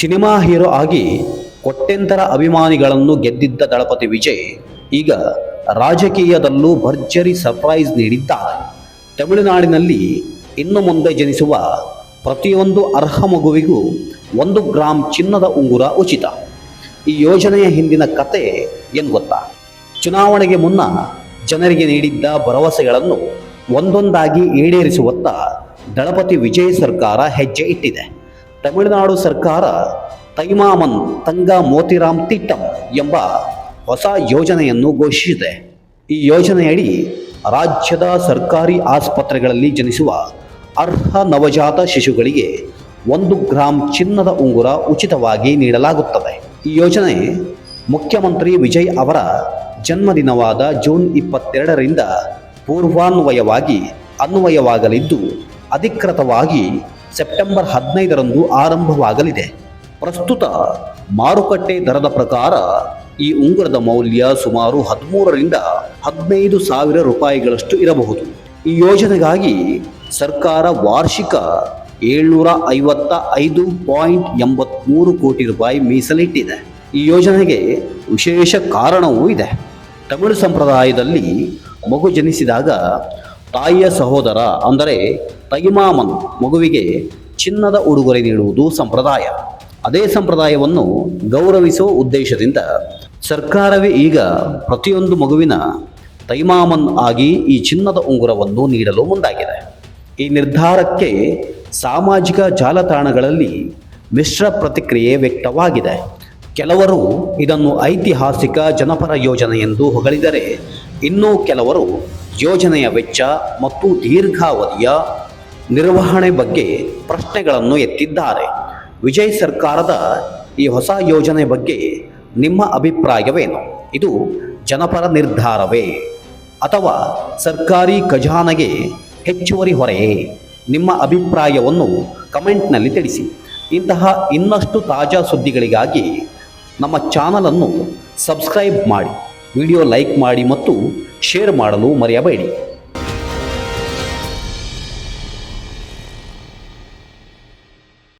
Cinema hero ಆಗಿ ಕೋಟ್ಯಂತರ ಅಭಿಮಾನಿಗಳನ್ನು ಗೆದ್ದಿದ್ದ ದಳಪತಿ ವಿಜಯ್ ಈಗ ರಾಜಕೀಯದಲ್ಲೂ ಭರ್ಜರಿ ಸರ್ಪ್ರೈಸ್ ನೀಡಿದ್ದಾರೆ. ತಮಿಳುನಾಡಿನಲ್ಲಿ ಇನ್ನು ಮುಂದೆ ಜನಿಸುವ ಪ್ರತಿಯೊಂದು ಅರ್ಹ ಮಗುವಿಗೂ 1 ಗ್ರಾಂ ಚಿನ್ನದ ಉಂಗುರ ಉಚಿತ. ಈ ಯೋಜನೆಯ ಹಿಂದಿನ ಕತೆ ಏನು ಗೊತ್ತಾ? ಚುನಾವಣೆಗೆ ಮುನ್ನ ಜನರಿಗೆ ನೀಡಿದ್ದ ಭರವಸೆಗಳನ್ನು ಒಂದೊಂದಾಗಿ ಈಡೇರಿಸುವತ್ತ ದಳಪತಿ ವಿಜಯ್ ಸರ್ಕಾರ ಹೆಜ್ಜೆ ಇಟ್ಟಿದೆ. ತಮಿಳುನಾಡು ಸರ್ಕಾರ ತೈಮಾಮನ್ ತಂಗ ಮೋತಿರಾಮ್ ತಿಟ್ಟಂ ಎಂಬ ಹೊಸ ಯೋಜನೆಯನ್ನು ಘೋಷಿಸಿದೆ. ಈ ಯೋಜನೆಯಡಿ ರಾಜ್ಯದ ಸರ್ಕಾರಿ ಆಸ್ಪತ್ರೆಗಳಲ್ಲಿ ಜನಿಸುವ ಅರ್ಹ ನವಜಾತ ಶಿಶುಗಳಿಗೆ 1 ಗ್ರಾಂ ಚಿನ್ನದ ಉಂಗುರ ಉಚಿತವಾಗಿ ನೀಡಲಾಗುತ್ತದೆ. ಈ ಯೋಜನೆ ಮುಖ್ಯಮಂತ್ರಿ ವಿಜಯ್ ಅವರ ಜನ್ಮದಿನವಾದ ಜೂನ್ 22ರಿಂದ ಪೂರ್ವಾನ್ವಯವಾಗಿ ಅನ್ವಯವಾಗಲಿದ್ದು, ಅಧಿಕೃತವಾಗಿ ಸೆಪ್ಟೆಂಬರ್ 15ರಂದು ಆರಂಭವಾಗಲಿದೆ. ಪ್ರಸ್ತುತ ಮಾರುಕಟ್ಟೆ ದರದ ಪ್ರಕಾರ ಈ ಉಂಗುರದ ಮೌಲ್ಯ ಸುಮಾರು 13ರಿಂದ 15 ಸಾವಿರ ರೂಪಾಯಿಗಳಷ್ಟು ಇರಬಹುದು. ಈ ಯೋಜನೆಗಾಗಿ ಸರ್ಕಾರ ವಾರ್ಷಿಕ 755.83 ಕೋಟಿ ರೂಪಾಯಿ ಮೀಸಲಿಟ್ಟಿದೆ. ಈ ಯೋಜನೆಗೆ ವಿಶೇಷ ಕಾರಣವೂ ಇದೆ. ತಮಿಳು ಸಂಪ್ರದಾಯದಲ್ಲಿ ಮಗು ಜನಿಸಿದಾಗ ತಾಯಿಯ ಸಹೋದರ ಅಂದರೆ ತೈಮಾಮನ್ ಮಗುವಿಗೆ ಚಿನ್ನದ ಉಡುಗೊರೆ ನೀಡುವುದು ಸಂಪ್ರದಾಯ. ಅದೇ ಸಂಪ್ರದಾಯವನ್ನು ಗೌರವಿಸುವ ಉದ್ದೇಶದಿಂದ ಸರ್ಕಾರವೇ ಈಗ ಪ್ರತಿಯೊಂದು ಮಗುವಿನ ತೈಮಾಮನ್ ಆಗಿ ಈ ಚಿನ್ನದ ಉಂಗುರವನ್ನು ನೀಡಲು ಮುಂದಾಗಿದೆ. ಈ ನಿರ್ಧಾರಕ್ಕೆ ಸಾಮಾಜಿಕ ಜಾಲತಾಣಗಳಲ್ಲಿ ಮಿಶ್ರ ಪ್ರತಿಕ್ರಿಯೆ ವ್ಯಕ್ತವಾಗಿದೆ. ಕೆಲವರು ಇದನ್ನು ಐತಿಹಾಸಿಕ ಜನಪರ ಯೋಜನೆ ಎಂದು ಹೊಗಳಿದರೆ, ಇನ್ನೂ ಕೆಲವರು ಯೋಜನೆಯ ವೆಚ್ಚ ಮತ್ತು ದೀರ್ಘಾವಧಿಯ ನಿರ್ವಹಣೆ ಬಗ್ಗೆ ಪ್ರಶ್ನೆಗಳನ್ನು ಎತ್ತಿದ್ದಾರೆ. ವಿಜಯ್ ಸರ್ಕಾರದ ಈ ಹೊಸ ಯೋಜನೆ ಬಗ್ಗೆ ನಿಮ್ಮ ಅಭಿಪ್ರಾಯವೇನು? ಇದು ಜನಪರ ನಿರ್ಧಾರವೇ ಅಥವಾ ಸರ್ಕಾರಿ ಖಜಾನೆಗೆ ಹೆಚ್ಚುವರಿ ಹೊರೆಯೇ? ನಿಮ್ಮ ಅಭಿಪ್ರಾಯವನ್ನು ಕಮೆಂಟ್ನಲ್ಲಿ ತಿಳಿಸಿ. ಇಂತಹ ಇನ್ನಷ್ಟು ತಾಜಾ ಸುದ್ದಿಗಳಿಗಾಗಿ ನಮ್ಮ ಚಾನಲನ್ನು ಸಬ್ಸ್ಕ್ರೈಬ್ ಮಾಡಿ, ವಿಡಿಯೋ ಲೈಕ್ ಮಾಡಿ ಮತ್ತು ಶೇರ್ ಮಾಡಲು ಮರೆಯಬೇಡಿ.